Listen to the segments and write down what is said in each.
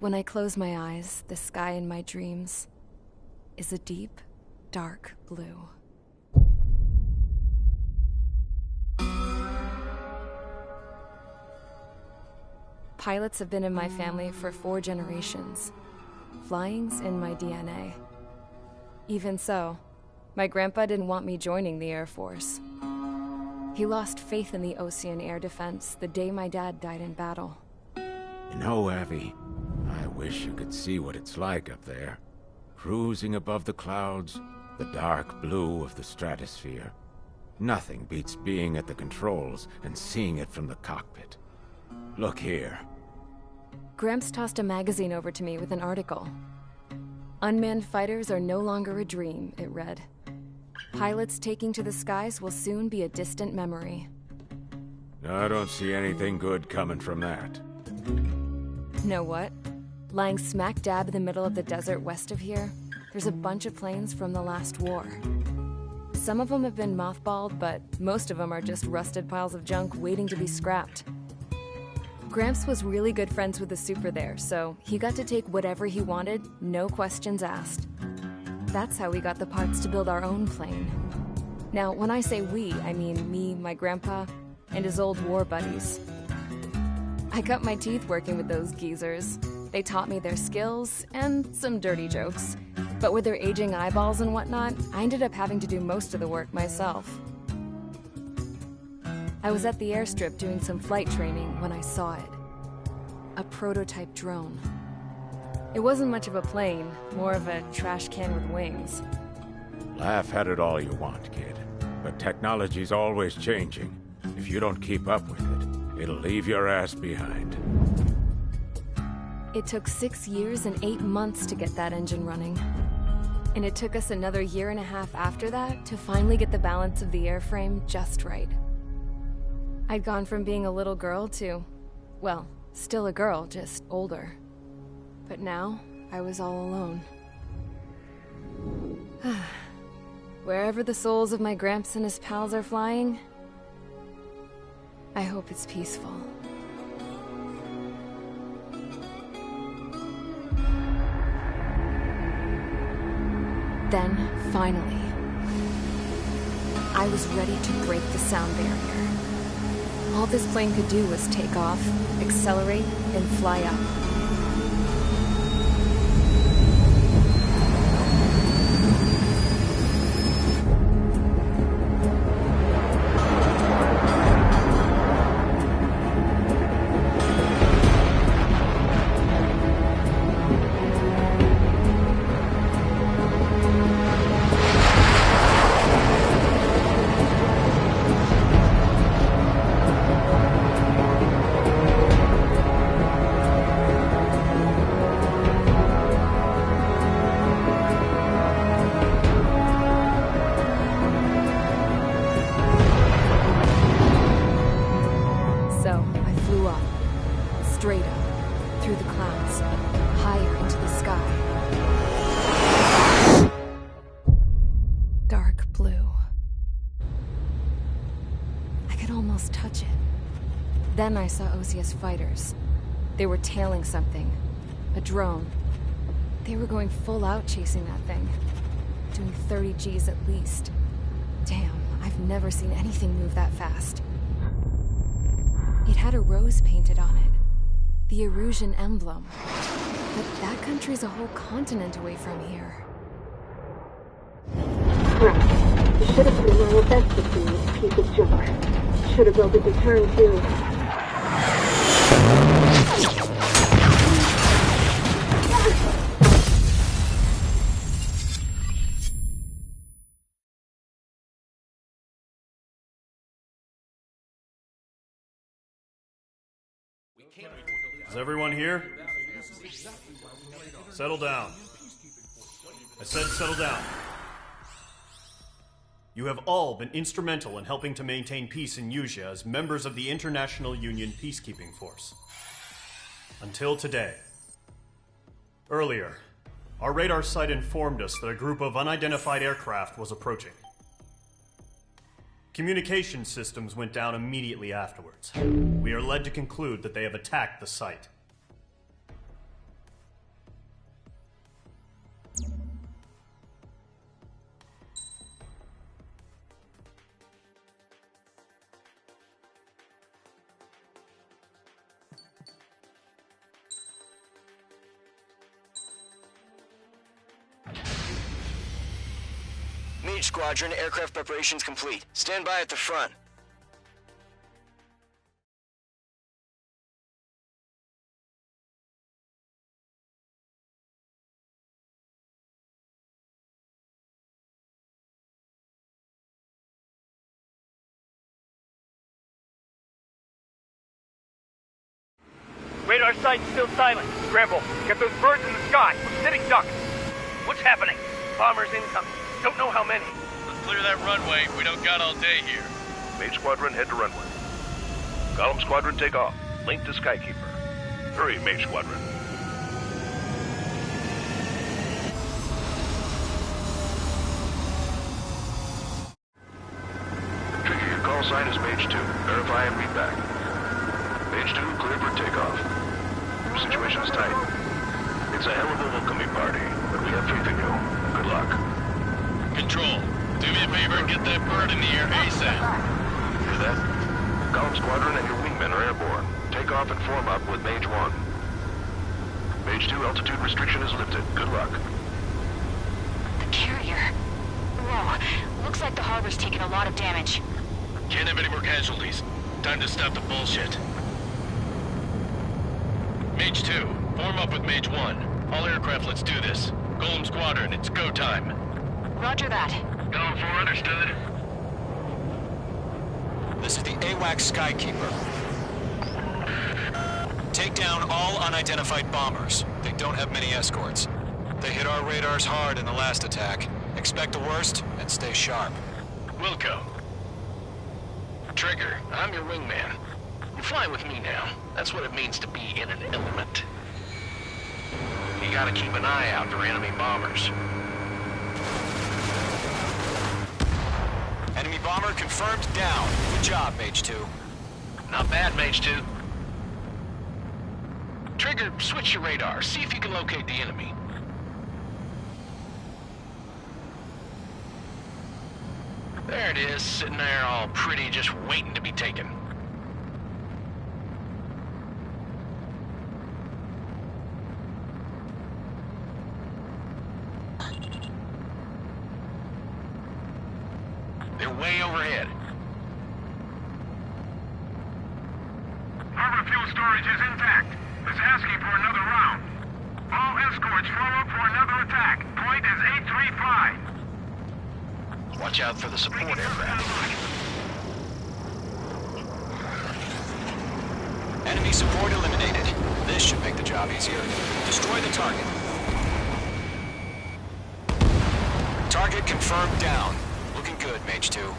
When I close my eyes, the sky in my dreams is a deep, dark blue. Pilots have been in my family for 4 generations. Flying's in my DNA. Even so, my grandpa didn't want me joining the Air Force. He lost faith in the Ocean Air Defense the day my dad died in battle. You know, Abby, I wish you could see what it's like up there. Cruising above the clouds, the dark blue of the stratosphere. Nothing beats being at the controls and seeing it from the cockpit. Look here. Gramps tossed a magazine over to me with an article. Unmanned fighters are no longer a dream, it read. Pilots taking to the skies will soon be a distant memory. I don't see anything good coming from that. Know what? Lying smack dab in the middle of the desert west of here, there's a bunch of planes from the last war. Some of them have been mothballed, but most of them are just rusted piles of junk waiting to be scrapped. Gramps was really good friends with the super there, so he got to take whatever he wanted, no questions asked. That's how we got the parts to build our own plane. Now, when I say we, I mean me, my grandpa, and his old war buddies. I cut my teeth working with those geezers. They taught me their skills and some dirty jokes. But with their aging eyeballs and whatnot, I ended up having to do most of the work myself. I was at the airstrip doing some flight training when I saw it. A prototype drone. It wasn't much of a plane, more of a trash can with wings. Laugh at it all you want, kid. But technology's always changing. If you don't keep up with it, it'll leave your ass behind. It took 6 years and 8 months to get that engine running. And it took us another 1.5 years after that to finally get the balance of the airframe just right. I'd gone from being a little girl to, well, still a girl, just older. But now, I was all alone. Wherever the souls of my Gramps and his pals are flying, I hope it's peaceful. Then, finally, I was ready to break the sound barrier. All this plane could do was take off, accelerate, and fly up. Straight up, through the clouds, higher into the sky. Dark blue. I could almost touch it. Then I saw OCS fighters. They were tailing something. A drone. They were going full out chasing that thing. Doing 30 Gs at least. Damn, I've never seen anything move that fast. It had a rose painted on it. The Erusian emblem. But that country's a whole continent away from here. Crap. You should have been my best with this piece of junk. Should have built a deterrent too. Is everyone here? Settle down. I said settle down. You have all been instrumental in helping to maintain peace in Usea as members of the International Union Peacekeeping Force. Until today. Earlier, our radar site informed us that a group of unidentified aircraft was approaching. Communication systems went down immediately afterwards. We are led to conclude that they have attacked the site. Mage Squadron, aircraft preparations complete. Stand by at the front. Radar site's still silent. Scramble. Get those birds in the sky. We're sitting ducks. What's happening? Bombers incoming. Don't know how many. Let's clear that runway. We don't got all day here. Mage Squadron, head to runway. Column Squadron, take off. Link to Skykeeper. Hurry, Mage Squadron. Trigger, your call sign is Mage 2. Verify and read back. Mage 2, clear for takeoff. Your situation is tight. It's a hell of a welcoming party, but we have faith in you. Good luck. Control, do me a favor and get that bird in the air ASAP. Hear that? Column Squadron and your wingmen are airborne. Take off and form up with Mage 1. Mage 2, altitude restriction is lifted. Good luck. The carrier. Whoa, looks like the harbor's taken a lot of damage. Can't have any more casualties. Time to stop the bullshit. Mage 2, form up with Mage 1. All aircraft, let's do this. Golem Squadron, it's go time. Roger that. Going for understood. This is the AWACS Skykeeper. Take down all unidentified bombers. They don't have many escorts. They hit our radars hard in the last attack. Expect the worst and stay sharp. Wilco. Trigger, I'm your wingman. You fly with me now. That's what it means to be in an element. You gotta keep an eye out for enemy bombers. Enemy bomber confirmed down. Good job, Mage 2. Not bad, Mage 2. Trigger, switch your radar. See if you can locate the enemy. There it is, sitting there all pretty, just waiting to be taken. They're way overhead. Harbor fuel storage is intact. It's asking for another round. All escorts follow up for another attack. Point is 835. Watch out for the support aircraft. Enemy support eliminated. This should make the job easier. Destroy the target. Target confirmed down. Looking good, Mage 2.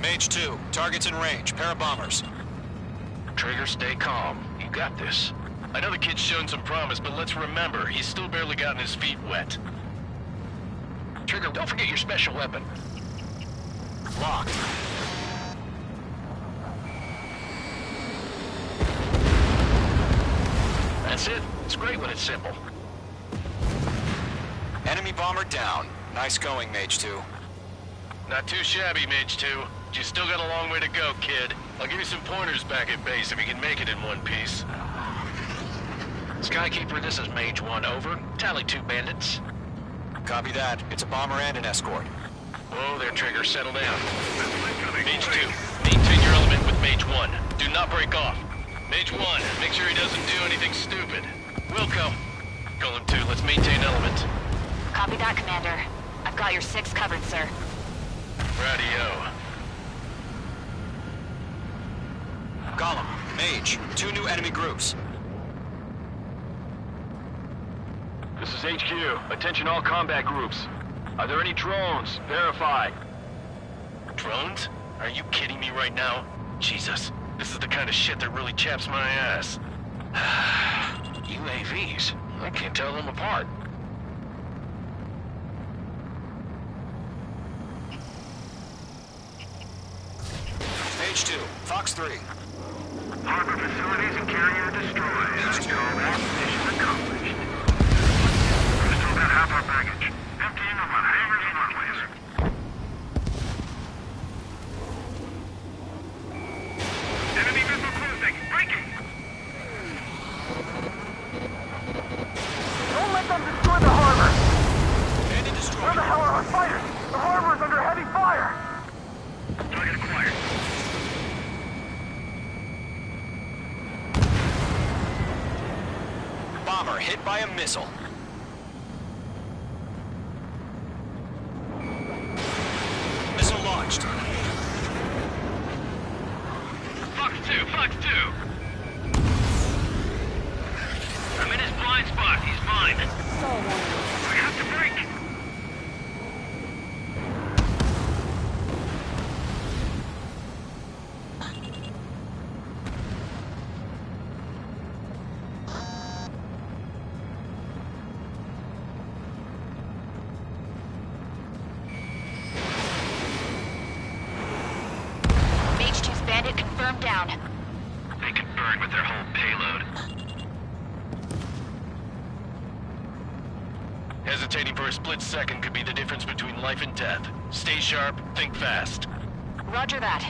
Mage 2, target's in range. Pair of bombers. Trigger, stay calm. You got this. I know the kid's shown some promise, but let's remember, he's still barely gotten his feet wet. Trigger, don't forget your special weapon. Locked. That's it. It's great when it's simple. Enemy bomber down. Nice going, Mage 2. Not too shabby, Mage 2. But you still got a long way to go, kid. I'll give you some pointers back at base if you can make it in one piece. Skykeeper, this is Mage 1, over. Tally 2 bandits. Copy that. It's a bomber and an escort. Whoa there, Trigger. Settle down. Mage 2, maintain your element with Mage 1. Do not break off. Mage 1, make sure he doesn't do anything stupid. Wilco. Golem 2, let's maintain element. Copy that, Commander. I've got your 6 covered, sir. Radio. Golem, Mage, 2 new enemy groups. This is HQ. Attention all combat groups. Are there any drones? Verify. Drones? Are you kidding me right now? Jesus, this is the kind of shit that really chaps my ass. UAVs? I can't tell them apart. Mage 2, Fox 3. Harbor facilities and carrier destroyed. After all that, mission accomplished. We're still got half our baggage. Emptying them on hangars and runways. Enemy missile cruising. Breaking. Don't let them destroy the harbor. hit by a missile. Missile launched. Fox 2, Fox 2. I'm in his blind spot. He's fine. I have to break. Bandit confirmed down. They can burn with their whole payload. Hesitating for a split second could be the difference between life and death. Stay sharp, think fast. Roger that.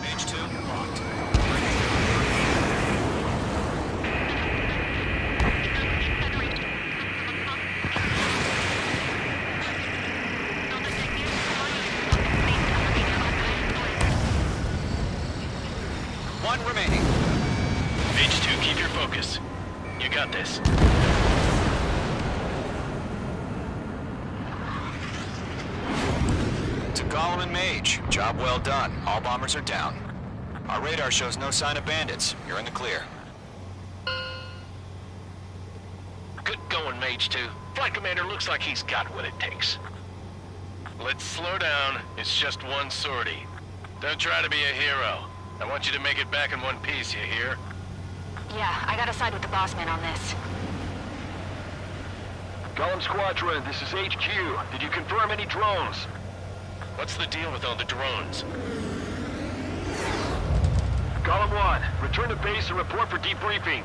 Mage 2, locked. One remaining. Mage 2, keep your focus. You got this. To Golem and Mage, job well done. All bombers are down. Our radar shows no sign of bandits. You're in the clear. Good going, Mage 2. Flight Commander looks like he's got what it takes. Let's slow down. It's just one sortie. Don't try to be a hero. I want you to make it back in one piece, you hear? Yeah, I gotta side with the boss man on this. Golem Squadron, this is HQ. Did you confirm any drones? What's the deal with all the drones? Golem 1, return to base and report for debriefing.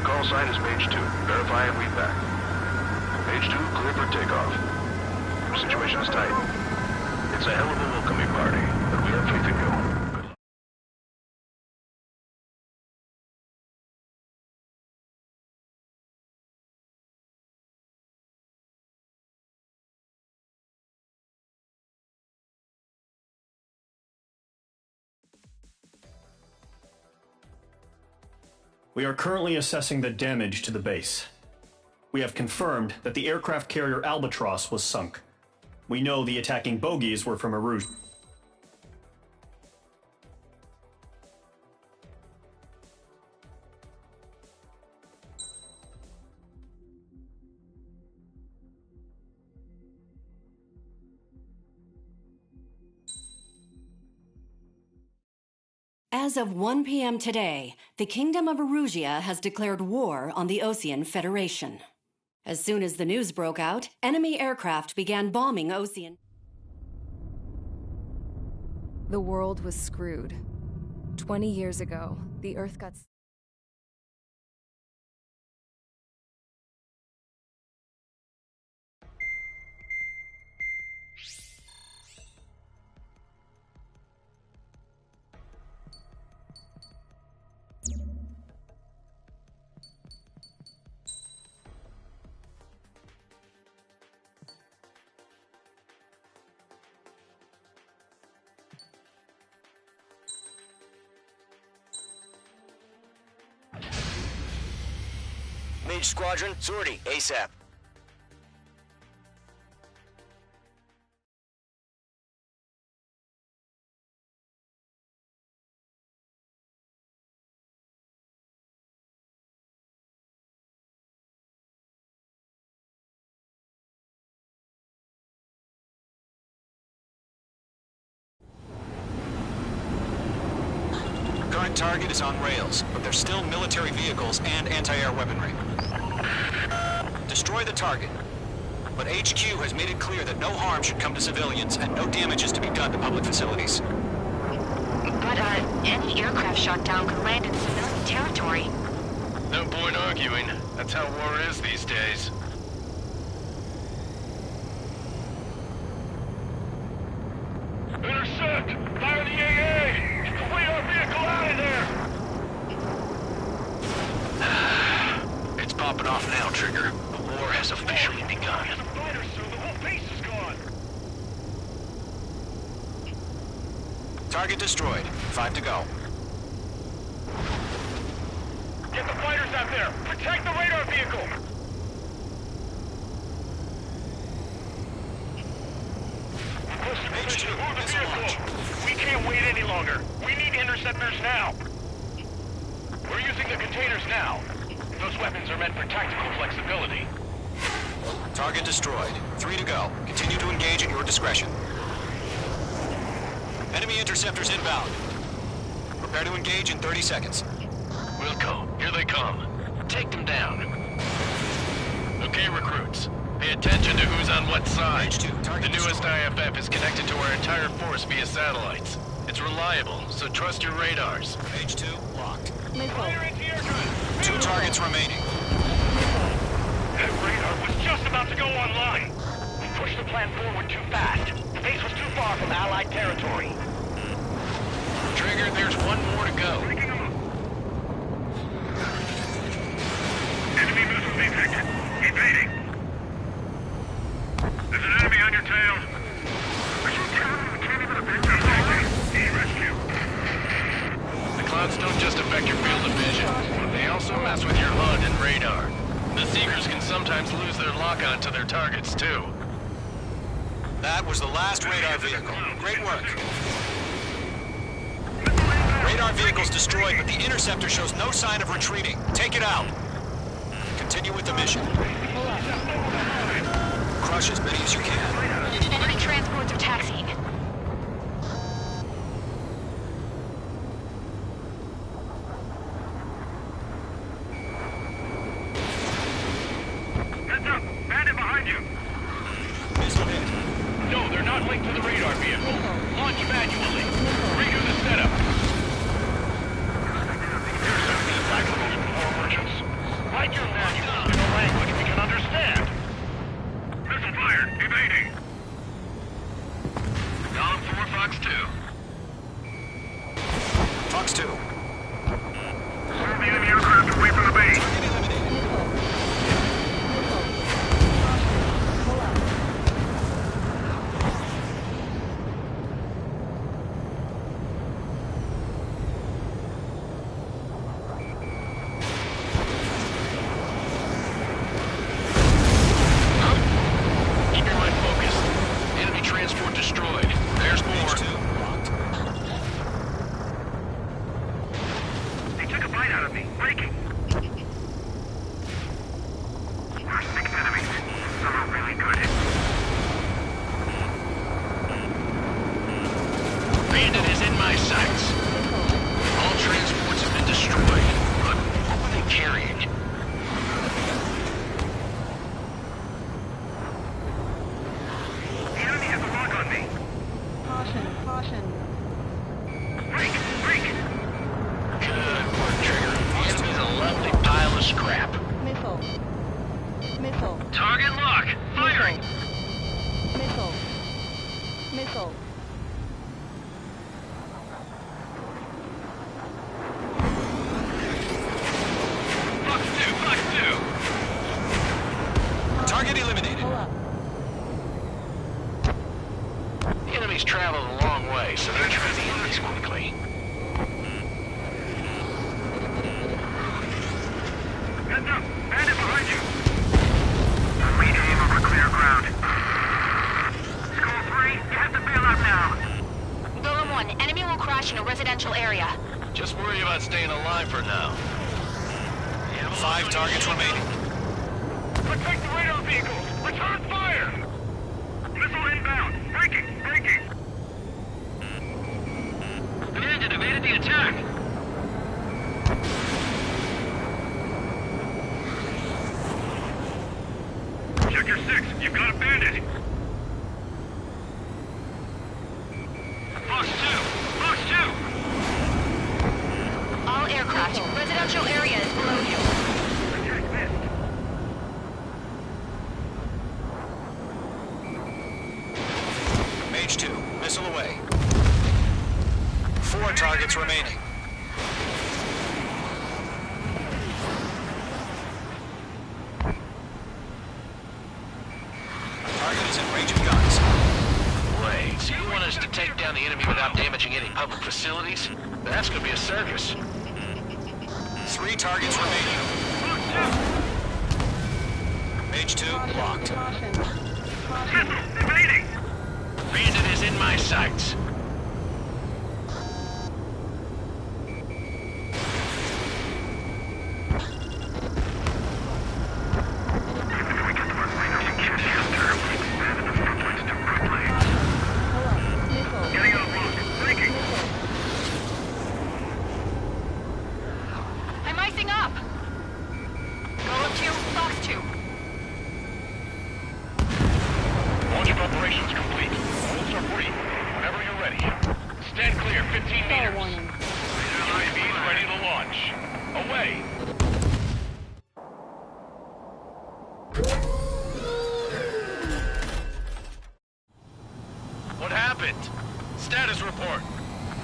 Call sign is Mage 2. Verify and read back. Mage 2, clear for takeoff. Situation is tight. It's a hell of a welcoming party, but we have faith in you. Good luck. We are currently assessing the damage to the base. We have confirmed that the aircraft carrier Albatross was sunk. We know the attacking bogies were from Aruj. As of 1 p.m. today, the Kingdom of Erusia has declared war on the Osean Federation. As soon as the news broke out, enemy aircraft began bombing Osean. The world was screwed. 20 years ago, the Earth got... Mage Squadron, sortie, ASAP. Current target is on rails, but there's still military vehicles and anti-air weaponry. Destroy the target. But HQ has made it clear that no harm should come to civilians and no damage is to be done to public facilities. Got but any aircraft shot down could land in civilian territory. No point arguing. That's how war is these days. Intercept! Fire the AA! Get the radar vehicle out of there! It's popping off now, Trigger. The war has officially begun. The fighters, sir. The whole base is gone. Target destroyed. 5 to go. Get the fighters out there! Protect the radar vehicle! H2, Move the missile launch. vehicle! We can't wait any longer. We need interceptors now. We're using the containers now. Those weapons are meant for tactical flexibility. Target destroyed. 3 to go. Continue to engage at your discretion. Enemy interceptors inbound. Prepare to engage in 30 seconds. Wilco, here they come. Take them down. Okay, recruits. Pay attention to who's on what side. H2, target The newest destroyed. IFF is connected to our entire force via satellites. It's reliable, so trust your radars. H2 locked. Fire into aircraft! 2 targets remaining. That radar was just about to go online. We pushed the plan forward too fast. The base was too far from Allied territory. Trigger, there's one more to go. Enemy missile detected. Evading. There's an enemy on your tail. Are you telling me we can't even evade that? Need rescue. The clouds don't just affect your field of vision. They also mess with your HUD and radar. The Seekers can sometimes lose their lock-on to their targets, too. That was the last radar vehicle. Great work. Radar vehicle's destroyed, but the interceptor shows no sign of retreating. Take it out. Continue with the mission. Crush as many as you can. Enemy transports are taxiing. Heads up! Bandit behind you! Missile hit. No, they're not linked to the radar vehicle. Launch manually. Redo the setup. Write your manual in a language we can understand. Missile fired. Evading. Down 4, Fox 2. Fox 2. Move the enemy aircraft away from the base. Target eliminated. Keep your mind focused. Enemy transport destroyed. There's more. H2 locked. They took a bite out of me. Breaking. There's 6 enemies. Some are really good. Bandit is in my sights. All transports have been destroyed. But what were they carrying? The enemy has a lock on me. Caution, caution. Break! Break! Good work, Trigger. The enemy's a lovely pile of scrap. Missile. Missile. Target lock! Firing! Missile. Missile. Fox 2! Fox 2! Target eliminated. Pull up. The enemy's traveled a long way, so they're trying to end this quickly. Heads up! Bandit behind you! We aim over clear ground. Skull 3, you have to bail out now. Golem 1, enemy will crash in a residential area. Just worry about staying alive for now. 5 targets remaining. Protect the radar vehicles! Return fire! Missile inbound! Breaking! Breaking! Bandit evaded the attack! Check your 6, you've got a bandit! Fox 2! Fox 2! aircraft. Residential area is below you. Mage 2, missile away. 4 targets remaining. Target is in range of guns. Wait, so you want us to take down the enemy without damaging any public facilities? That's gonna be a circus. 3 targets remaining. Mage 2, locked. Evading! Bandit is in my sights. I'm icing up. Golem 2, Fox 2. Launch preparations complete. Holes are free. Whenever you're ready. Stand clear, 15 meters. UAVs ready to launch. Away. What happened? Status report.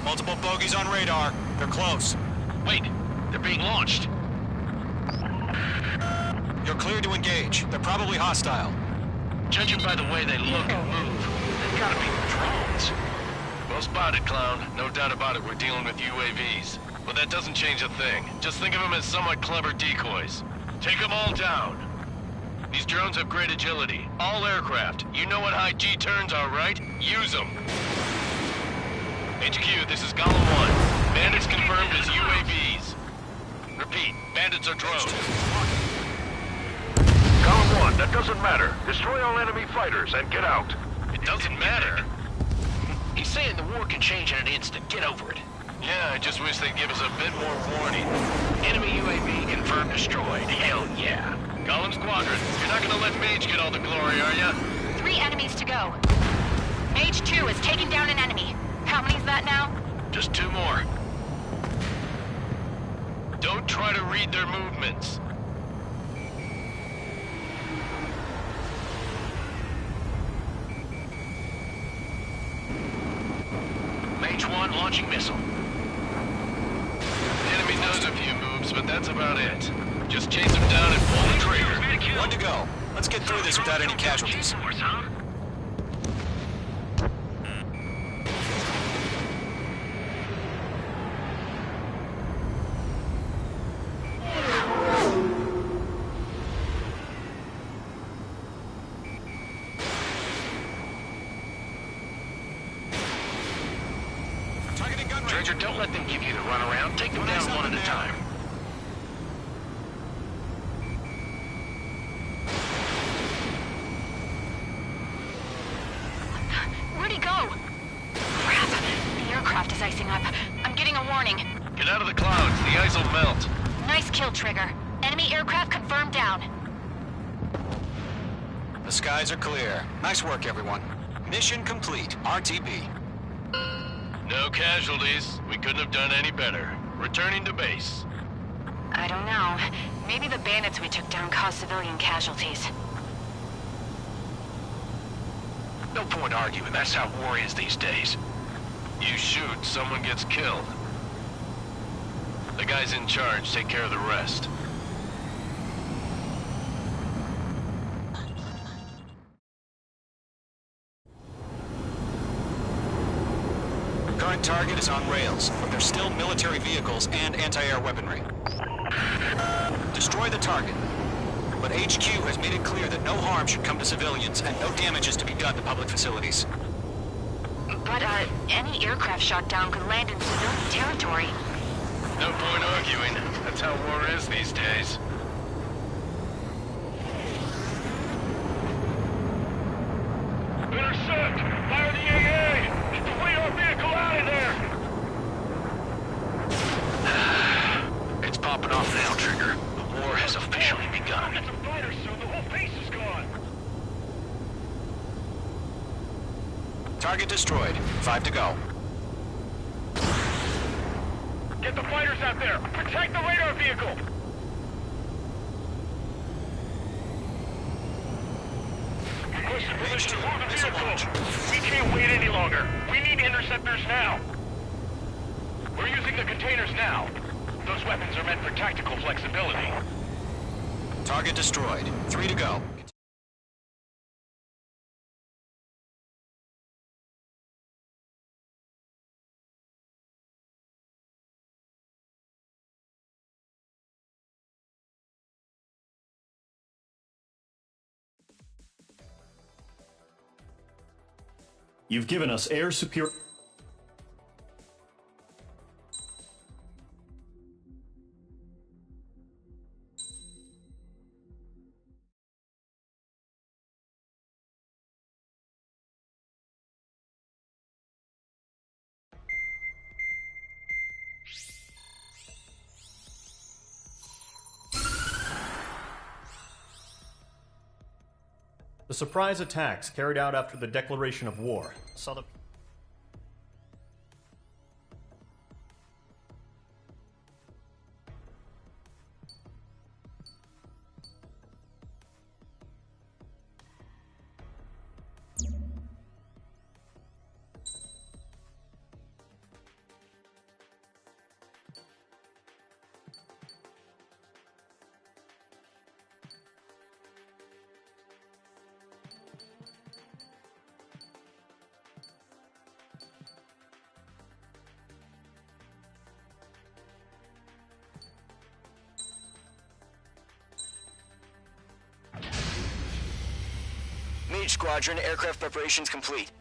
Multiple bogies on radar. They're close. Wait, they're being launched. You're cleared to engage. They're probably hostile. Judging by the way they look and move, they've gotta be drones. Well spotted, clown. No doubt about it, we're dealing with UAVs. But that doesn't change a thing. Just think of them as somewhat clever decoys. Take them all down. These drones have great agility. All aircraft. You know what high G turns are, right? Use them. HQ, this is Golem 1. Bandits confirmed as UAVs. Repeat, bandits are drones. Column 1, that doesn't matter. Destroy all enemy fighters and get out. It doesn't matter. He's saying the war can change in an instant. Get over it. Yeah, I just wish they'd give us a bit more warning. Enemy UAV confirmed destroyed. Hell yeah. Golem Squadron, you're not gonna let Mage get all the glory, are ya? 3 enemies to go. Mage 2 is taking down an enemy. How many is that now? Just 2 more. Don't try to read their movements. Mage 1 launching missile. The enemy knows a few moves, but that's about it. Just chase them down and pull the trigger. 1 to go. Let's get through this without any casualties. Targeting gun range. Dredger, don't let them give you the runaround. Take them down one at a time. Where'd he go? Crap. The aircraft is icing up. I'm getting a warning. Get out of the clouds, the ice will melt. Nice kill, Trigger. Enemy aircraft confirmed down. The skies are clear. Nice work, everyone. Mission complete. RTB. No casualties. We couldn't have done any better. Returning to base. I don't know. Maybe the bandits we took down caused civilian casualties. No point arguing. That's how war is these days. You shoot, someone gets killed. The guys in charge take care of the rest. Current target is on rails, but there's still military vehicles and anti-air weaponry. Destroy the target. But HQ has made it clear that no harm should come to civilians and no damage is to be done to public facilities. But, any aircraft shot down could land in civilian territory. No point arguing. That's how war is these days. Intercept! Fire the AA! Get the radar vehicle out of there! It's popping off now, Trigger. The war has officially begun. It's a fighter, so the whole base is gone! Target destroyed. 5 to go. Get the fighters out there! Protect the radar vehicle! Position for the vehicle! We can't wait any longer! We need interceptors now! We're using the containers now. Those weapons are meant for tactical flexibility. Target destroyed. 3 to go. You've given us air superior... The surprise attacks carried out after the declaration of war saw the... Mage Squadron, aircraft preparations complete.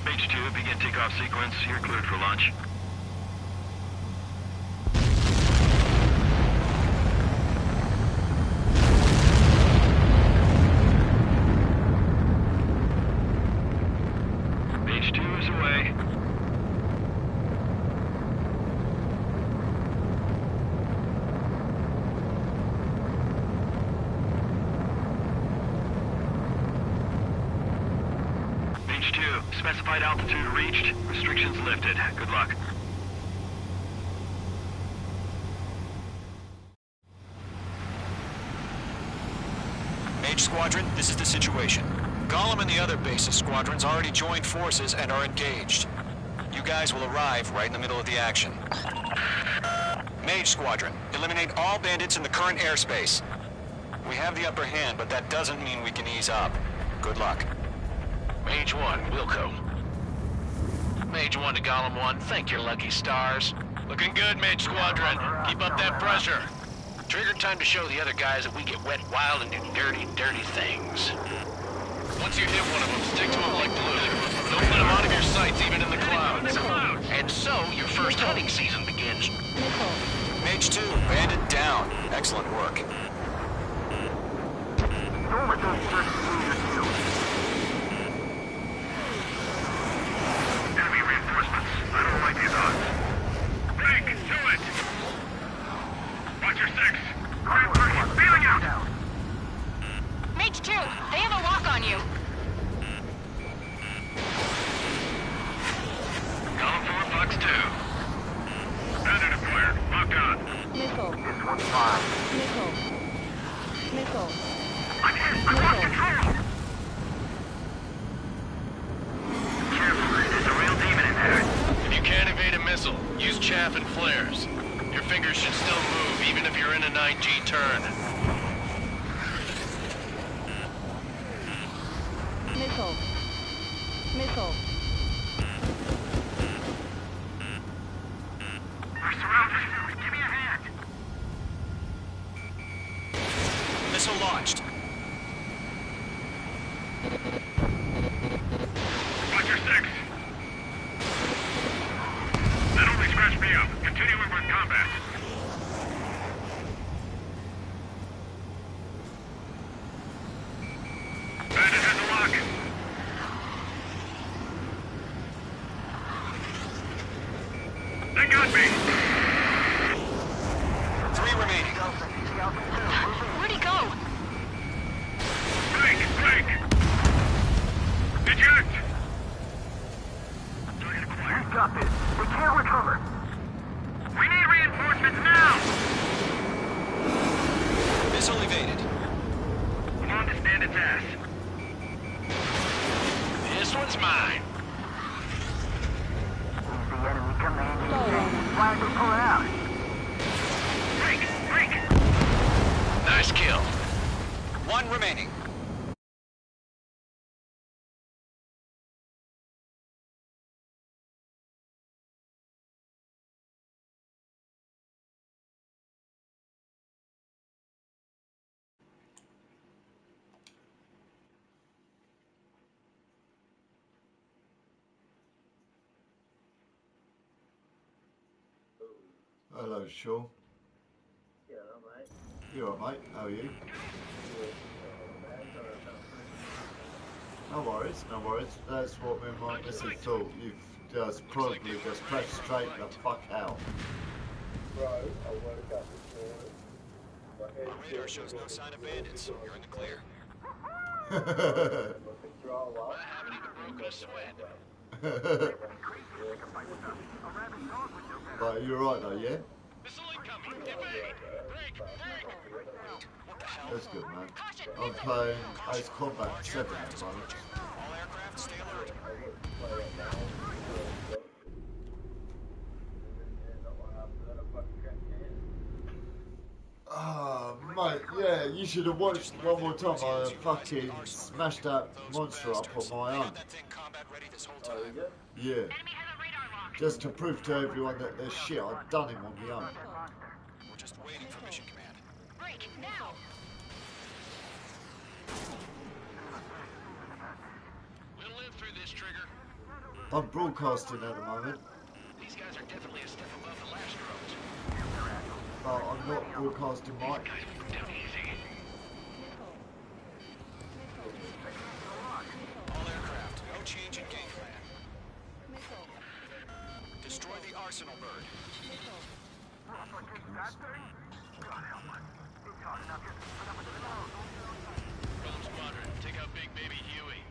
H2, begin takeoff sequence. You're cleared for launch. H2 is away. H2, specified altitude reached. Restrictions lifted. Good luck. Mage Squadron, this is the situation. Gollum and the other base's squadrons already joined forces and are engaged. You guys will arrive right in the middle of the action. Mage Squadron, eliminate all bandits in the current airspace. We have the upper hand, but that doesn't mean we can ease up. Good luck. Mage 1, Wilco. Mage 1 to Gollum 1, thank your lucky stars. Looking good, Mage Squadron. Keep up that pressure. Trigger time to show the other guys that we get wet wild and do dirty, dirty things. Once you hit one of them, stick to them like glue. Don't let them out of your sights, even in the clouds. And so, your first hunting season begins. Mage 2, bandit down. Excellent work. Enemy reinforcements. I don't like these odds. Break! Do it! Watch your six. Grand Party is bailing out! Mage 2, they have a lock on you. Column 4, Fox 2. Bandit acquired. Lock on. Missile. It's 1-5. Missile. Missile. I'm hit! I lost control! Careful, there's a real demon in there. If you can't evade a missile, use chaff and flares. Your fingers should still move, even if you're in a 9G turn. Missile. Missile. We're surrounded. Give me a hand. Missile launched. Watch your six. That only scratched me up. Continuing with combat. Hello, Shaw. Yeah, mate. You alright, mate? How are you? No worries, no worries. That's what me and my missus thought. You've just probably just crashed straight the fuck out. Bro, I woke up this morning. Radar shows no sign of bandits. You're in the clear. What happened to the broken sweat? But you're right though, yeah? Missile incoming! Evade! Break! Break! What the hell? That's good, man. I'm playing Ace Combat 7 at the moment. All aircraft, stay alert. Oh, mate, yeah, you should have watched one more time. I fucking smashed that monster up on my own. Yeah. Just to prove to everyone that there's shit, I've done him on my own. We're just waiting for mission command. Break, now! We'll live through this, Trigger. I'm broadcasting at the moment. These guys are definitely a step above the last drones. But I'm not broadcasting Mike. All aircraft, no change in game plan. Destroy the arsenal bird. Rogue Squadron, take out Big Baby Huey.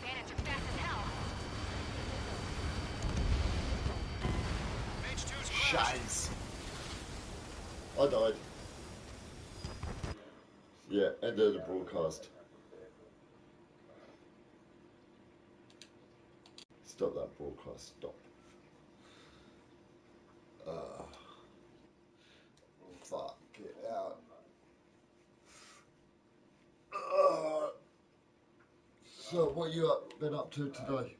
Bandits are fast as hell. Mage 2's Shiz. I died. Yeah, end of the broadcast. Stop that broadcast, stop. Fuck it out. So what you been up to today?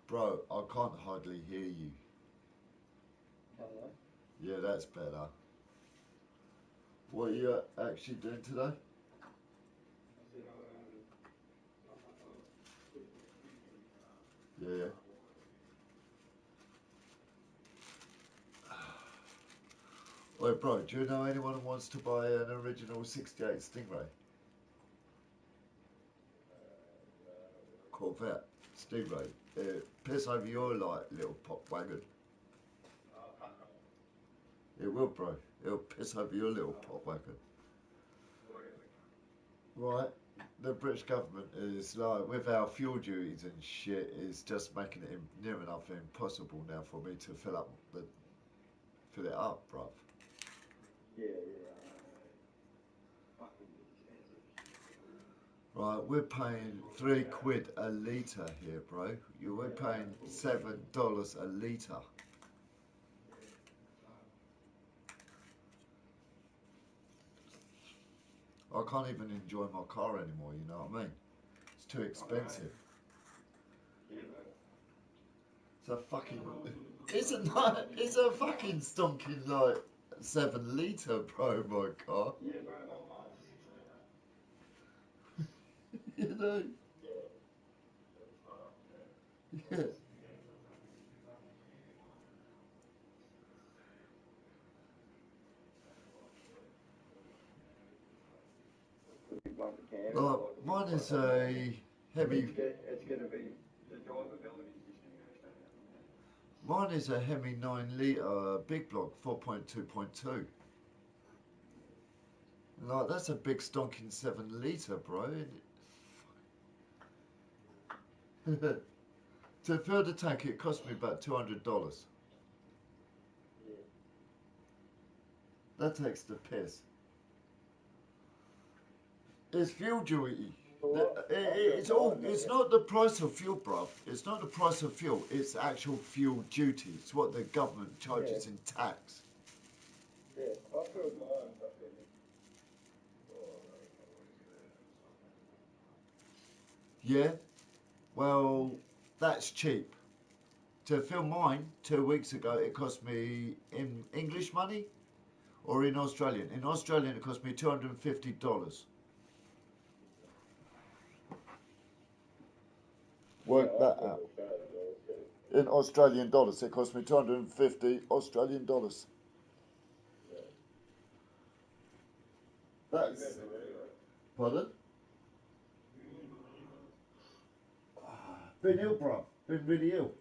Bro, I can't hardly hear you. Yeah, that's better. What are you actually doing today? Yeah. Wait, bro, do you know anyone who wants to buy an original 68 Stingray? Corvette, Stingray. Piss over your little pop wagon. It will, bro. It'll piss over your little pop wagon. Right. The British government is like, with our fuel duties and shit, is just making it near enough impossible now for me to fill it up, bruv. Yeah. Right, we're paying £3 a litre here, bro. We're paying $7 a litre. I can't even enjoy my car anymore, you know what I mean? It's too expensive. It's a fucking... It's a fucking stonking, like, 7 litre, bro, my car. You know? Yeah. Mine is a heavy... It's going to be the drivability. Mine is a Hemi 9 litre big block 4.2.2. Like, that's a big stonking 7 litre, bro. To fill the tank, it cost me about $200. That takes the piss. It's fuel duty. It's not the price of fuel, bruv. It's not the price of fuel. It's actual fuel duty. It's what the government charges in tax. Yeah, I feel mine. Yeah? Well, that's cheap. to film mine 2 weeks ago, it cost me in English money or in Australian. In Australian, it cost me $250. Work that out. In Australian dollars, it cost me 250 Australian dollars. That's... Pardon? Been ill, bro. Been really ill.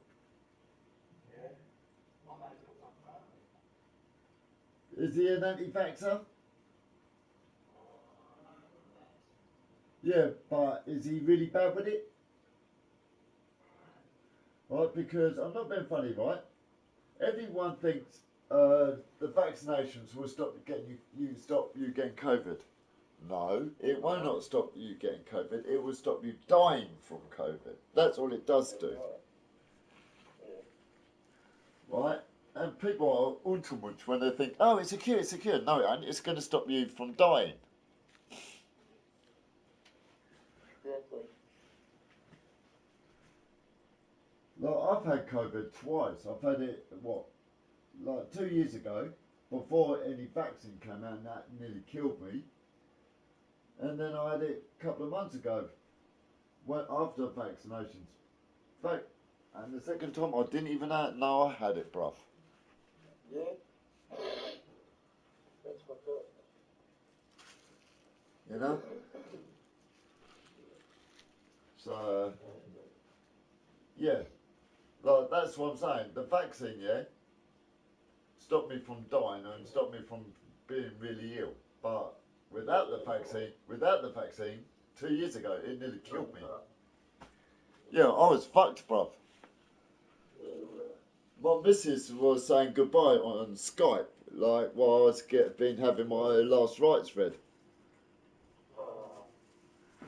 Is he an anti-vaxxer? Yeah, but is he really bad with it? Right, because I'm not being funny, right? Everyone thinks the vaccinations will stop you getting COVID. No, it will not stop you getting COVID. It will stop you dying from COVID. That's all it does do. Right? And people are untermunch when they think, oh, it's a cure, it's a cure. No, it ain't. It's going to stop you from dying. Like, I've had COVID twice. I've had it, like 2 years ago, before any vaccine came out, and that nearly killed me. And then I had it a couple of months ago, after vaccinations. And the second time I didn't even know I had it, bruv. Yeah. That's what I thought. You know? So, yeah. Like, that's what I'm saying. The vaccine, yeah, stopped me from dying and stopped me from being really ill. But without the vaccine, 2 years ago, it nearly killed me. Yeah, I was fucked, bruv. My missus was saying goodbye on Skype, like while I was been having my last rites read.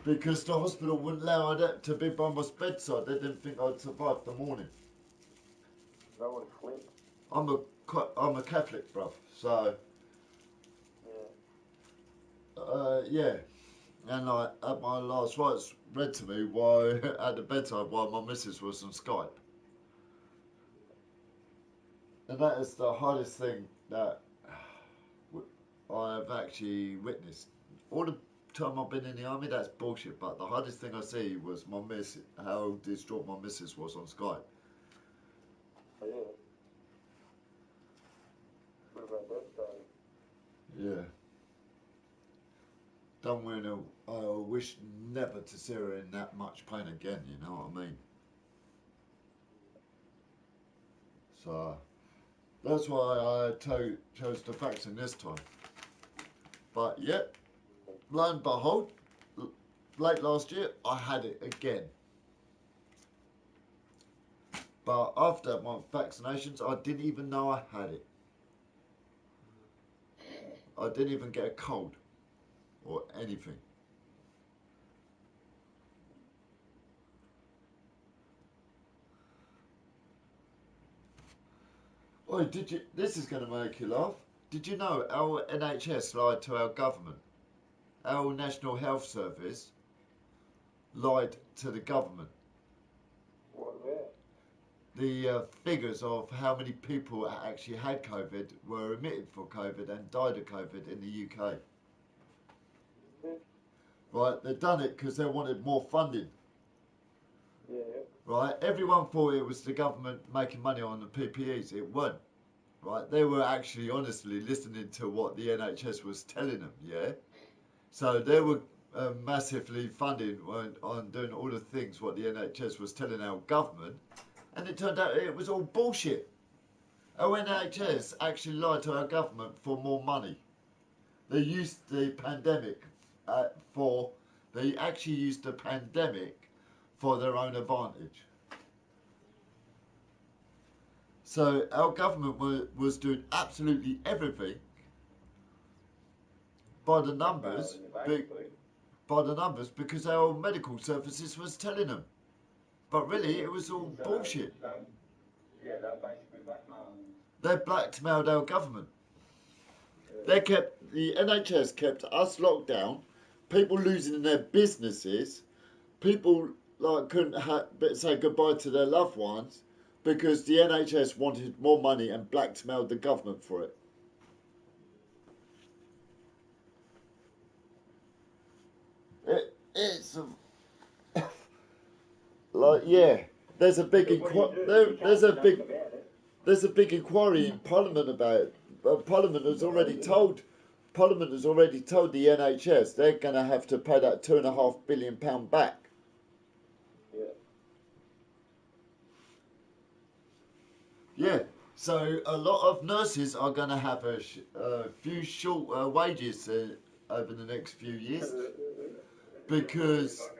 Because the hospital wouldn't allow her to be by my bedside. They didn't think I'd survive the morning. No one flipped. I'm a Catholic, bruv, so... yeah. And I had my last rites read to me while at the bedside while my missus was on Skype. And that is the hardest thing that I've actually witnessed. All the time I've been in the army, that's bullshit, but the hardest thing I see was how distraught my missus was on Skype. Oh, yeah. What about that side? Yeah. Don't win. I wish never to see her in that much pain again, you know what I mean? So, that's why I chose the vaccine this time. But yeah, lo and behold, late last year, I had it again. But after my vaccinations, I didn't even know I had it. I didn't even get a cold or anything. Oh, this is going to make you laugh. Did you know our NHS lied to our government? Our National Health Service lied to the government. What about? The figures of how many people actually had COVID, were admitted for COVID and died of COVID in the UK. Right, they've done it because they wanted more funding. Yeah. Right, everyone thought it was the government making money on the PPEs. It weren't. Right, they were actually honestly listening to what the NHS was telling them, yeah? So they were massively funding on doing all the things what the NHS was telling our government, and it turned out it was all bullshit. Our NHS actually lied to our government for more money. They used the pandemic they actually used the pandemic for their own advantage. So our government was doing absolutely everything by the numbers, because our medical services was telling them. But really, it was all bullshit. They blackmailed our government. The NHS kept us locked down, people losing their businesses, people like couldn't say goodbye to their loved ones, because the NHS wanted more money and blackmailed the government for it. It's like, yeah, there's a big there's a big inquiry in Parliament about it. Parliament has already told the NHS they're going to have to pay that £2.5 billion back. Yeah, so a lot of nurses are going to have a few short wages over the next few years because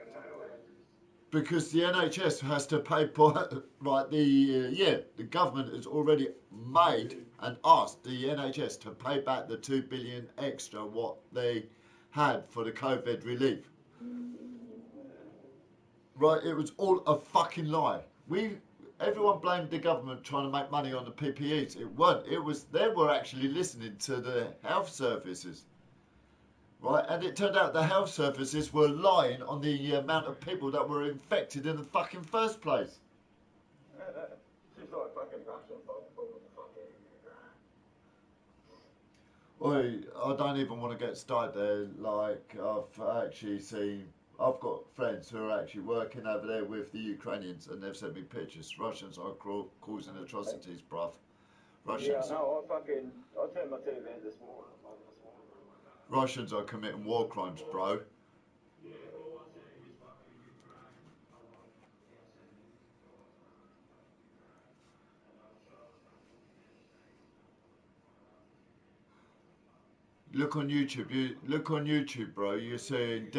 the NHS has to pay for right. The government has already made and asked the NHS to pay back the £2 billion extra what they had for the COVID relief. Right, it was all a fucking lie. Everyone blamed the government trying to make money on the PPEs. It weren't. It was they were actually listening to the health services. Right, and it turned out the health services were lying on the amount of people that were infected in the fucking first place. Oi, I don't even want to get started there. Like, I've got friends who are actually working over there with the Ukrainians, and they've sent me pictures. Russians are causing atrocities, bruv. Russians. Yeah, no, I turned my TV in this morning. Russians are committing war crimes, bro. Look on YouTube. Look on YouTube, bro. You're seeing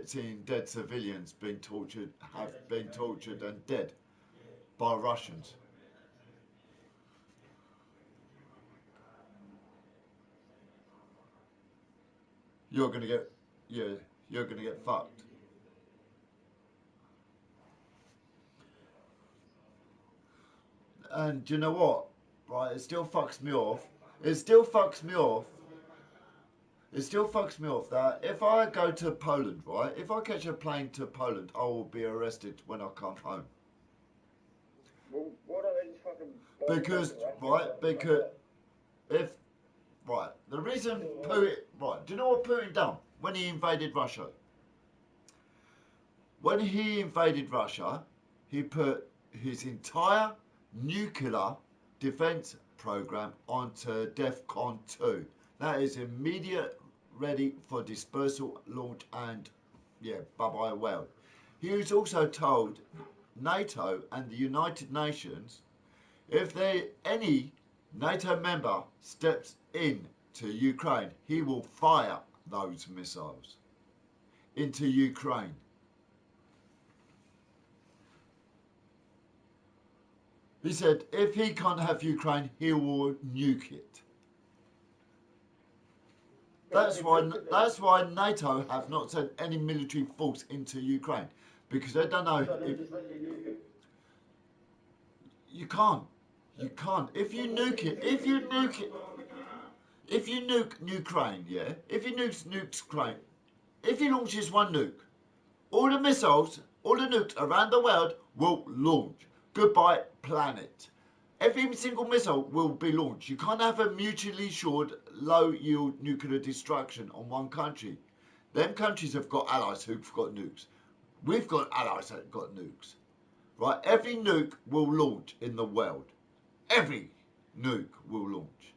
seeing dead civilians being tortured, have been tortured and dead by Russians. You're gonna get, you're gonna get fucked. And do you know what? Right, it still fucks me off. It still fucks me off that if I go to Poland, right, if I catch a plane to Poland, I will be arrested when I come home. Well, why don't they just fucking... The reason Putin, do you know what Putin done when he invaded Russia? When he invaded Russia, he put his entire nuclear defense program onto DEFCON 2. That is immediate, ready for dispersal, launch, and bye-bye world. He was also told NATO and the United Nations, if any NATO member steps in to Ukraine, he will fire those missiles into Ukraine. He said if he can't have Ukraine, he will nuke it. That's why NATO have not sent any military force into Ukraine, because they don't know if you can't. You can't. If you nuke Ukraine, if he nukes Ukraine, if he launches one nuke, all the missiles, all the nukes around the world will launch. Goodbye, planet. Every single missile will be launched. You can't have a mutually assured low-yield nuclear destruction on one country. Them countries have got allies who've got nukes. We've got allies that have got nukes. Right? Every nuke will launch in the world. Every nuke will launch.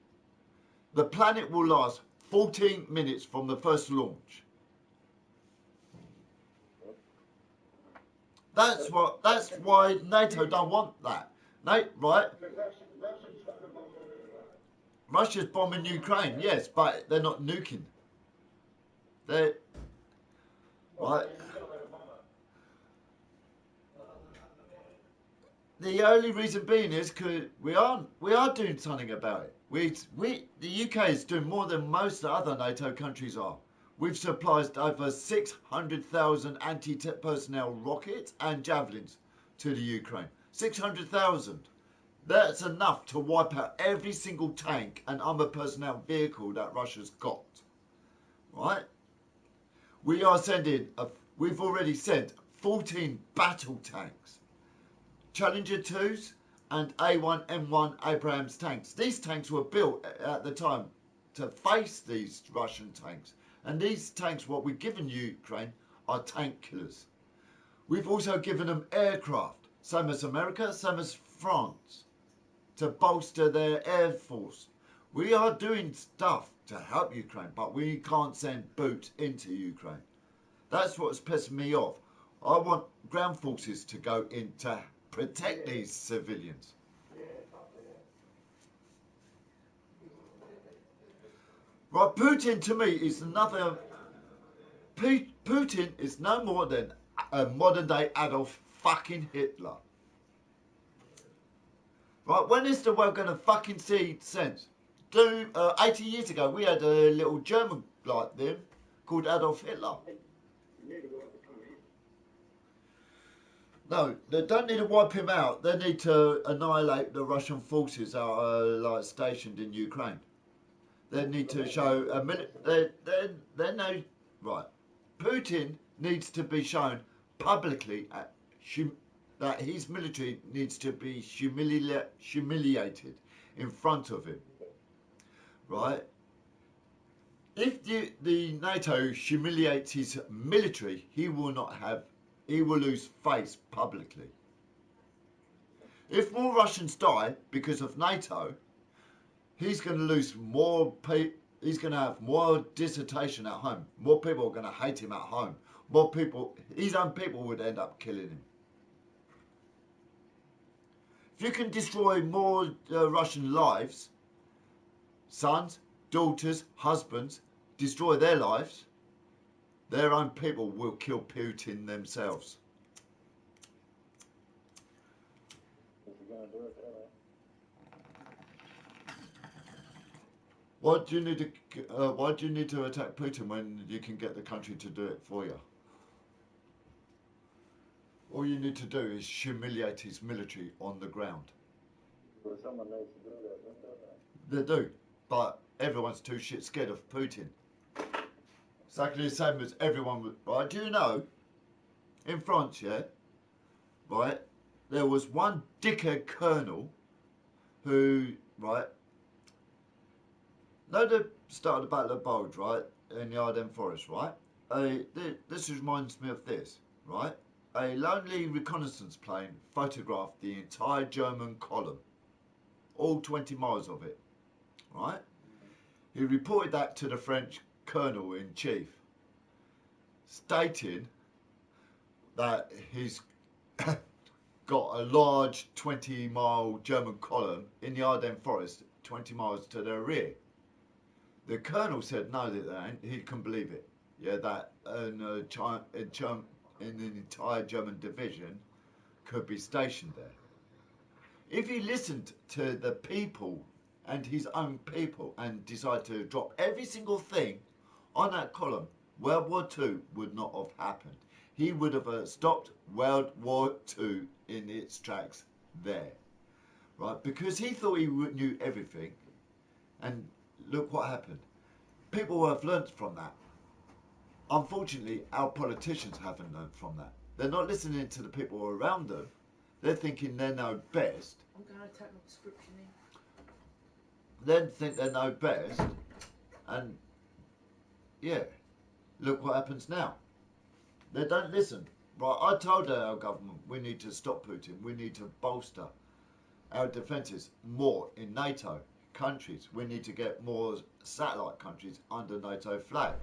The planet will last 14 minutes from the first launch. That's why NATO don't want that. Right? Russia's bombing Ukraine, yes, but they're not nuking. They're right. The only reason being is because we are doing something about it. The UK is doing more than most other NATO countries are. We've supplied over 600,000 anti-personnel rockets and javelins to the Ukraine. 600,000. That's enough to wipe out every single tank and armoured personnel vehicle that Russia's got. Right? We've already sent 14 battle tanks. Challenger 2s and A1M1 Abrams tanks. These tanks were built at the time to face these Russian tanks. And these tanks, what we've given Ukraine, are tank killers. We've also given them aircraft, same as America, same as France, to bolster their air force. We are doing stuff to help Ukraine, but we can't send boots into Ukraine. That's what's pissing me off. I want ground forces to go in to protect these civilians. Right, Putin to me is another... Putin is no more than a modern day Adolf fucking Hitler. Right, when is the world going to fucking see sense? 80 years ago, we had a little German like them called Adolf Hitler. No, they don't need to wipe him out. They need to annihilate the Russian forces that are like stationed in Ukraine. They need to show a they know right. Putin needs to be shown publicly that his military needs to be humiliated in front of him. Right? If the NATO humiliates his military, he will lose face publicly. If more Russians die because of NATO, he's going to lose more he's going to have more dissertation at home. More people are going to hate him at home. More people, his own people would end up killing him. If you can destroy more Russian lives, sons, daughters, husbands, destroy their lives, their own people will kill Putin themselves. Why do you need to attack Putin when you can get the country to do it for you? All you need to do is humiliate his military on the ground. Well, someone needs to do that, don't they? They do, but everyone's too shit scared of Putin. Exactly the same as everyone would, right? Do you know, in France, yeah, right, there was one dickhead colonel who, right, know the start of the Battle of Bulge, right, in the Ardennes Forest, right? This reminds me of this, right? A lonely reconnaissance plane photographed the entire German column, all 20 miles of it, right? He reported that to the French colonel-in-chief, stating that he's got a large 20-mile German column in the Ardennes Forest, 20 miles to their rear. The colonel said no, that ain't. He couldn't believe it. Yeah, that an entire German division could be stationed there. If he listened to the people and his own people and decided to drop every single thing on that column, World War II would not have happened. He would have stopped World War II in its tracks there, right? Because he thought he knew everything, and look what happened. People have learnt from that. Unfortunately, our politicians haven't learnt from that. They're not listening to the people around them. They're thinking they know best. I'm going to type my description in. They think they know best, and yeah, look what happens now. They don't listen. Right, I told our government we need to stop Putin. We need to bolster our defences more in NATO countries. We need to get more satellite countries under NATO flag.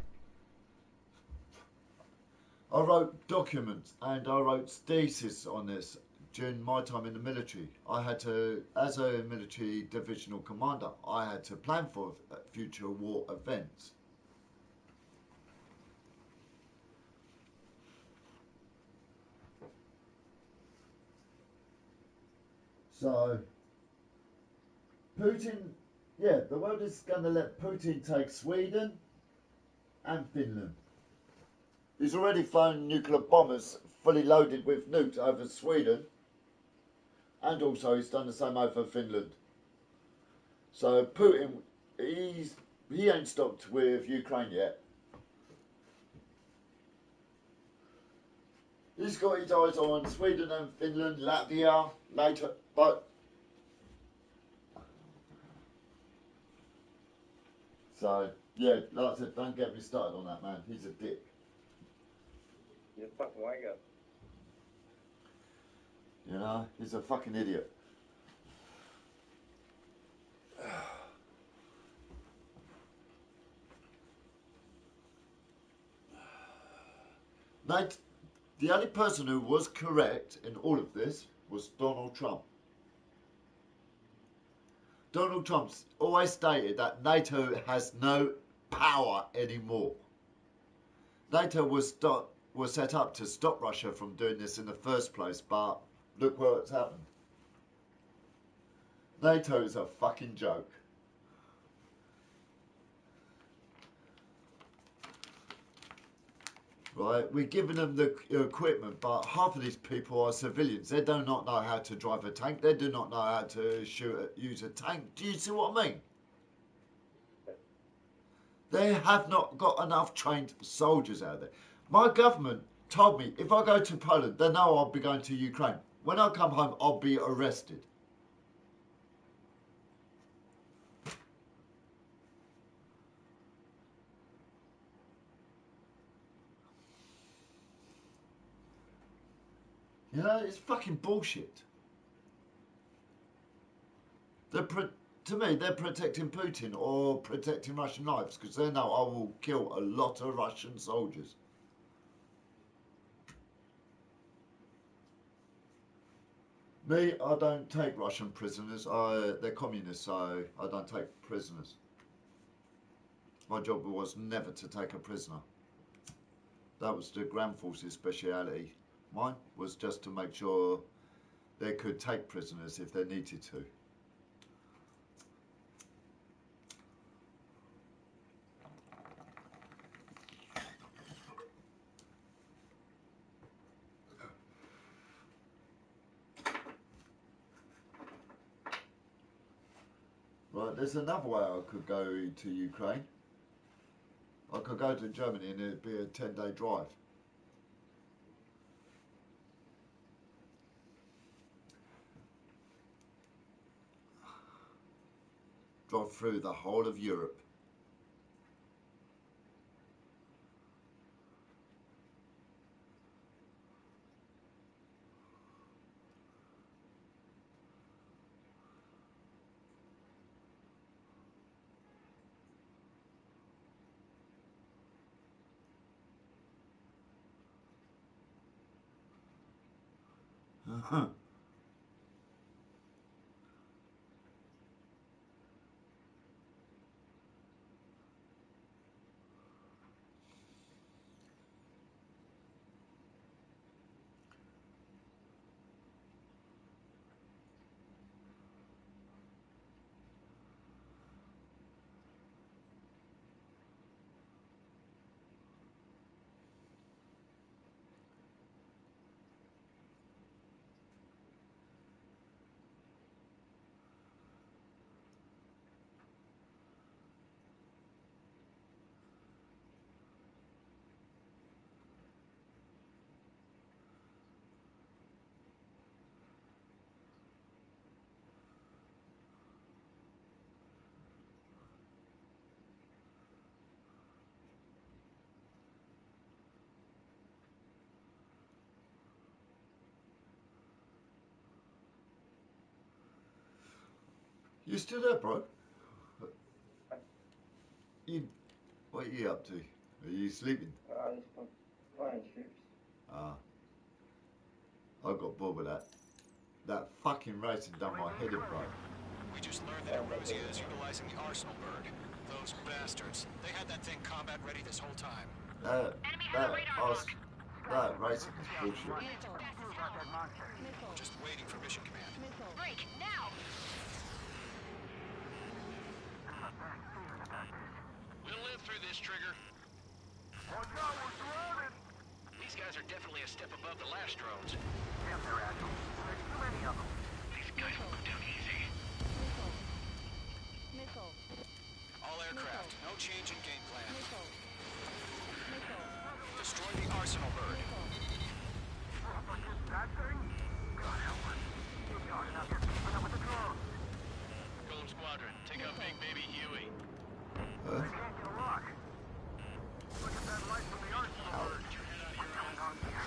I wrote documents and I wrote thesis on this during my time in the military. I had to, as a military divisional commander, I had to plan for future war events. So, Putin, yeah, the world is going to let Putin take Sweden and Finland. He's already flown nuclear bombers fully loaded with nukes over Sweden, and also he's done the same over Finland. So Putin, he ain't stopped with Ukraine yet. He's got his eyes on Sweden and Finland, Latvia, later, but... So, yeah, like I said, don't get me started on that, man. He's a dick. You're a fucking wanker. You know, he's a fucking idiot. Nate, the only person who was correct in all of this was Donald Trump. Donald Trump's always stated that NATO has no power anymore. NATO was set up to stop Russia from doing this in the first place, but look what's happened. NATO is a fucking joke. Right, we're giving them the equipment, but half of these people are civilians. They do not know how to drive a tank. They do not know how to use a tank. Do you see what I mean? They have not got enough trained soldiers out there. My government told me if I go to Poland, they know I'll be going to Ukraine. When I come home, I'll be arrested. You know, it's fucking bullshit. To me, they're protecting Putin or protecting Russian lives because they know I will kill a lot of Russian soldiers. Me, I don't take Russian prisoners. They're communists, so I don't take prisoners. My job was never to take a prisoner. That was the Grand Forces speciality. Mine was just to make sure they could take prisoners if they needed to. Right, there's another way I could go to Ukraine. I could go to Germany and it'd be a 10-day drive. Drive through the whole of Europe. Uh-huh. You still there, bro? What are you up to? Are you sleeping? Flying ships. Ah. I got bored with that. That fucking racing done my head in, bro. We just learned that Aruzia is utilizing the Arsenal bird. Those bastards. They had that thing combat ready this whole time. That racing is bullshit. Just waiting for mission command. Break, now! We'll live through this, Trigger. Watch out, we're surrounded! These guys are definitely a step above the last drones. Damn, they're agile. There's too many of them. These guys will go down easy. Missile. All aircraft, no change in game plan. Destroy the Arsenal bird. That thing? God help us. You're talking about just keeping up with the drones. Golem Squadron, take out Big Baby Huey. They can't get a lock. Look at that light from the arsenal. What's going on here?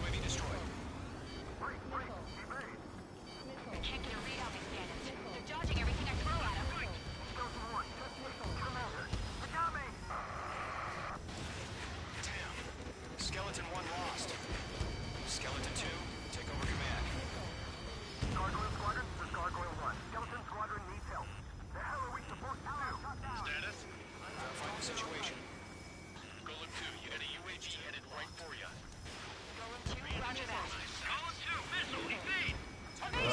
UAV destroyed. Wait, evade. I can't get a read on these bandits. They're dodging everything I throw at them. Skeleton 1, come out here. They got me. Damn. Skeleton 1 lost. Skeleton 2, take over command. Gargoyle Squadron, this is Gargoyle 1. Skeleton Squadron needs help. The hell are we supposed to do? Status? Verifying the situation. Golem 2, you had a UAV headed right for you. Golem 2, roger that. Golem 2, missile, evade!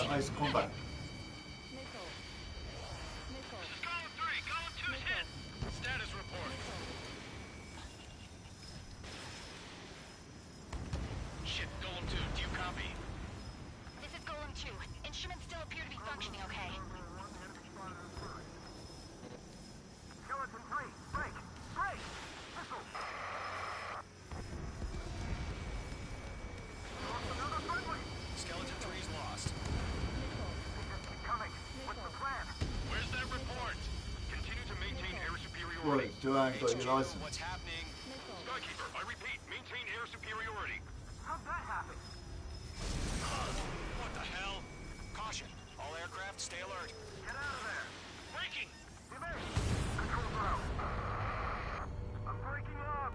Nice combat. This is Golem 3, Golem 2's hit! Status report. Shit, Golem 2, do you copy? This is Golem 2. Instruments still appear to be functioning okay. Skeleton 3, break! Break! Missile! Lost another friendly! Skeleton 3's lost. Keep coming. What's the plan? Where's that report? Continue to maintain air superiority. Right, Duran got your license. What's happening? Skykeeper, I repeat, maintain air superiority. How'd that happen? What the hell? Caution. All aircraft, stay alert. Get out of there! Breaking! Evade! Controls are out. I'm breaking up!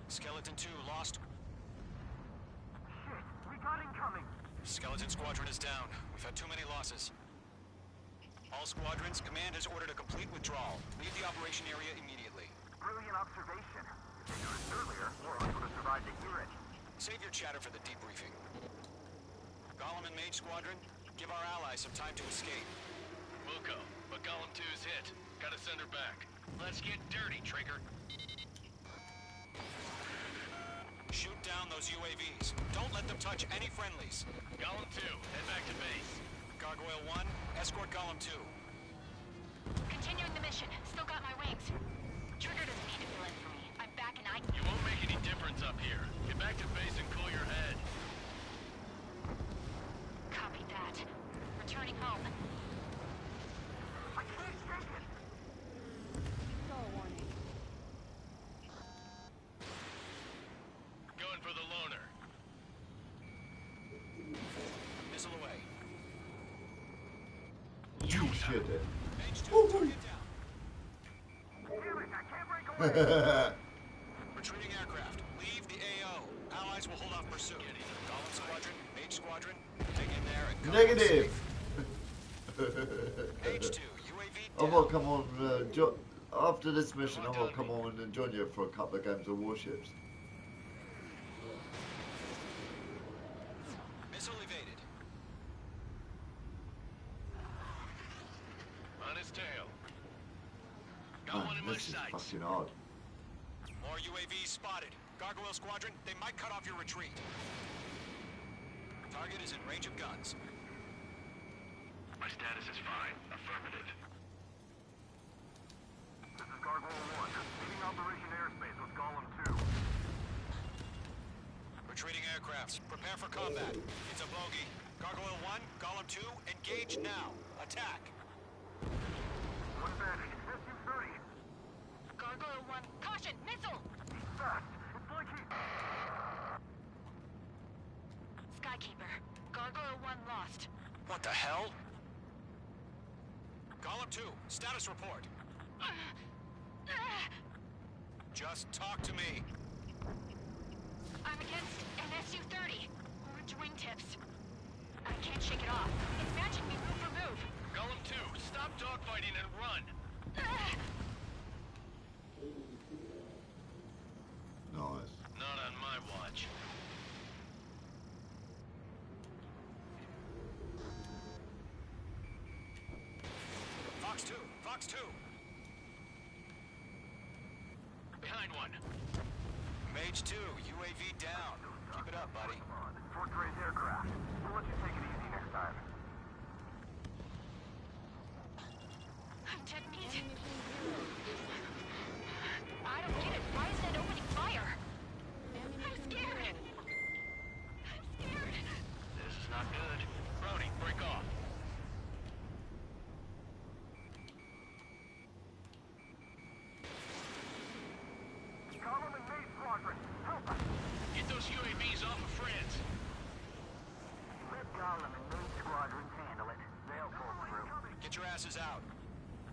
Skeleton 2 lost. Shit, we got incoming! Skeleton Squadron is down. We've had too many losses. All squadrons, command has ordered a complete withdrawal. Leave the operation area immediately. Brilliant observation. If you knew this earlier, more of us would have survived to hear it. Save your chatter for the debriefing. Golem and Mage Squadron, give our allies some time to escape. Wilco, but Golem 2's hit. Gotta send her back. Let's get dirty, Trigger. Shoot down those UAVs. Don't let them touch any friendlies. Golem 2, head back to base. Gargoyle 1, escort Golem 2. Continuing the mission. Still got my wings. Trigger doesn't need to fill in for me. I'm back and I... You won't make any difference up here. Get back to base and cool your head. Copy that. Returning home. I can't take it! Going for the loner. Missile away. You shit it. Mage 2, target down. Damn it, I can't break away! Retreating aircraft. Leave the AO. Allies will hold off pursuit. Golem Squadron, Mage Squadron, hang in there and go. Negative! Mage 2, UAV I down. will come on, after this mission, I will come on and join you for a couple of games of warships. Missile evaded. On his tail. Got one in my This is sights. fucking hard. More UAVs spotted. Gargoyle Squadron, they might cut off your retreat. Target is in range of guns. My status is fine. Affirmative. This is Gargoyle 1. Leading Operation Airspace with Golem 2. Retreating aircrafts, prepare for combat. It's a bogey. Gargoyle 1, Golem 2, engage now. Attack. One bandit. SU-30. Gargoyle 1, caution! Missile! Fast. It's like he... Skykeeper. Gargoyle 1 lost. What the hell? Golem 2, status report. Just talk to me. I'm against an SU-30. Orange wingtips. I can't shake it off. It's matching me move for move. Golem 2, stop dogfighting and run. Nice. Not on my watch. Fox 2, Fox 2. Behind one. Mage 2, UAV down. Keep it up, buddy. Fourth-grade aircraft. We'll let you take it easy next time. I'm dead meat. I don't get it. Why is Not good. Brody, break off. Column and Maid Squadron, help us! Get those UAVs off of France. Let Column and Maid Squadrons handle it. They'll pull through. Get your asses out.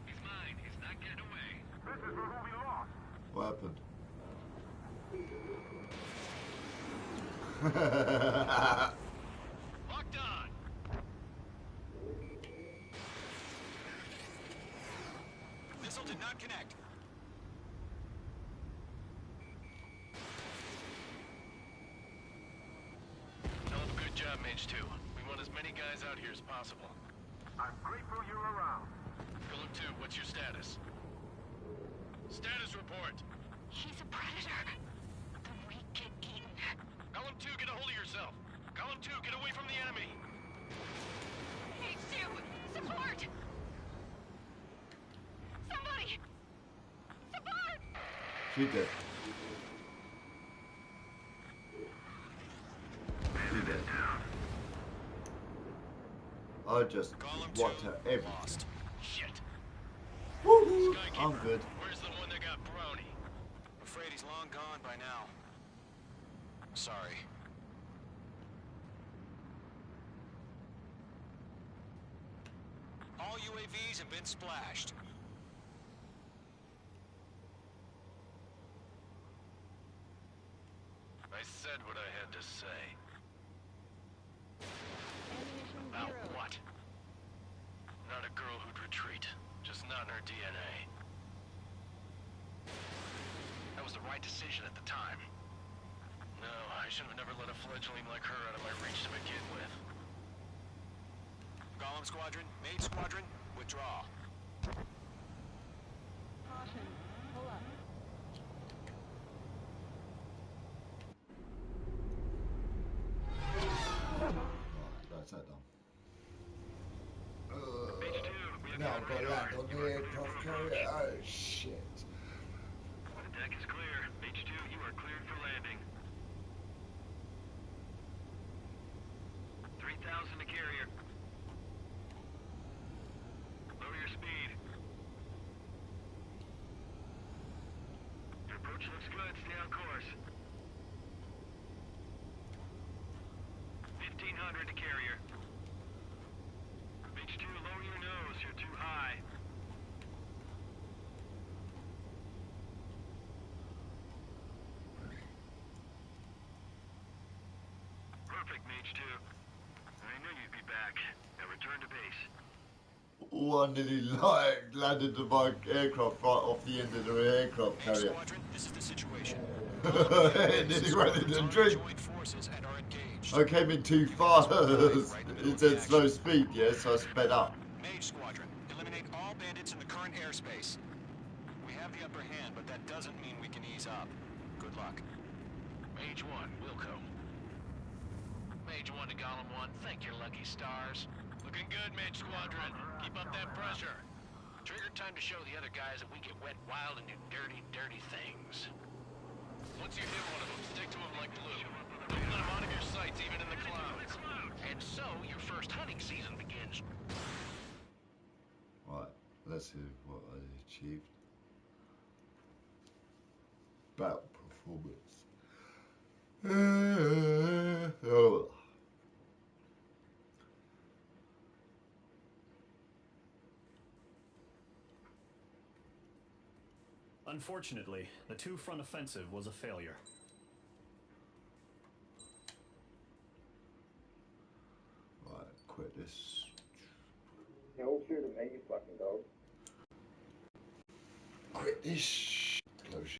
He's mine. He's not getting away. This is who we lost. What happened? Locked on. Missile did not connect. Hell of a good job, Mage 2. We want as many guys out here as possible. I'm grateful you're around. Golem 2, what's your status? Status report. He's a predator. The weak get eaten. Golem 2, get a hold of yourself. Golem 2, get away from the enemy. H2, support! Somebody! Support! She did. She did. I just watched her everything. Lost. Shit. Woo! Skykeeper, I'm good. where's the one that got Brownie? Afraid he's long gone by now. Sorry. All UAVs have been splashed. I said what I had to say. About what? Not a girl who'd retreat. Just not in her DNA. That was the right decision at the time. No, I should have never let a fledgling like her out of my reach to begin with. Golem Squadron, Maid Squadron, withdraw. Caution. Pull up. That's that done. Now I've got to land on the aircraft carrier. Oh shit. The deck is clear. H2, you are cleared for landing. 3,000 to carrier. Lower your speed. Your approach looks good. Stay on course. 1,500 to carrier. H2, lower your nose. You're too high. Perfect, Mage 2. I knew you'd be back. Now return to base. One nearly landed my aircraft right off the end of the aircraft Maid carrier. Squadron, this is the situation. It nearly ran into the tree. Joined forces and are engaged. I came in too fast. It said slow speed, yeah, so I sped up. Mage Squadron, eliminate all bandits in the current airspace. We have the upper hand, but that doesn't mean we can ease up. Good luck. Mage 1, Wilco. Mage 1 to Golem 1, thank your lucky stars. Looking good, Mage Squadron. Keep up that pressure. Trigger time to show the other guys that we get wet wild and do dirty, dirty things. Once you hit one of them, stick to them like glue. Don't let them out of your sights, even in the clouds. And so, your first hunting season begins. Right, let's see what I achieved. Battle performance. Oh. Unfortunately, the two-front offensive was a failure. Right, quit this. No, shoot him, you fucking dog. Quit this. Close